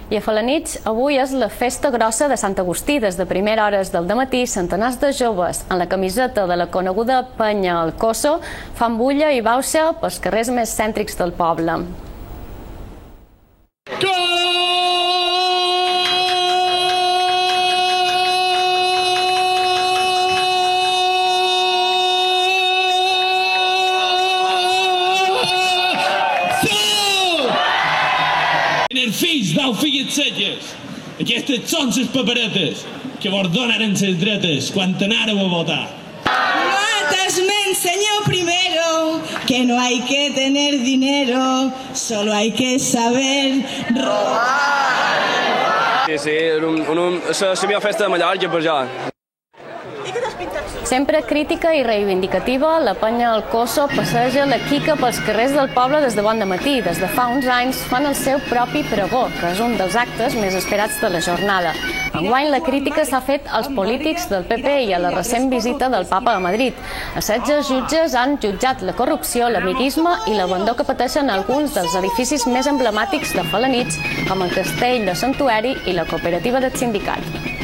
I a Felanitx avui és la festa grossa de Sant Agustí. Des de primera hores del dematí, centenars de joves en la camiseta de la coneguda penya El Coso fan bulla i bauxa pels carrers més cèntrics del poble. Fills d'au filles seques, aquestes són les paperetes que vos donaren les dretes quan anàreu a votar. Matas me enseñó primero que no hay que tener dinero, solo hay que saber robar. Sí, és la meva festa de Mallorca per ja. Sempre crítica i reivindicativa, la penya El Coso passeja la quica pels carrers del poble des de bon dematí. Des de fa uns anys fan el seu propi pregó, que és un dels actes més esperats de la jornada. Enguany la crítica s'ha fet als polítics del PP i a la recent visita del papa a Madrid. Els 16 jutges han jutjat la corrupció, l'amiguisme i l'abandó que pateixen alguns dels edificis més emblemàtics de Felanitx, com el Castell de Santuari i la cooperativa del sindicat.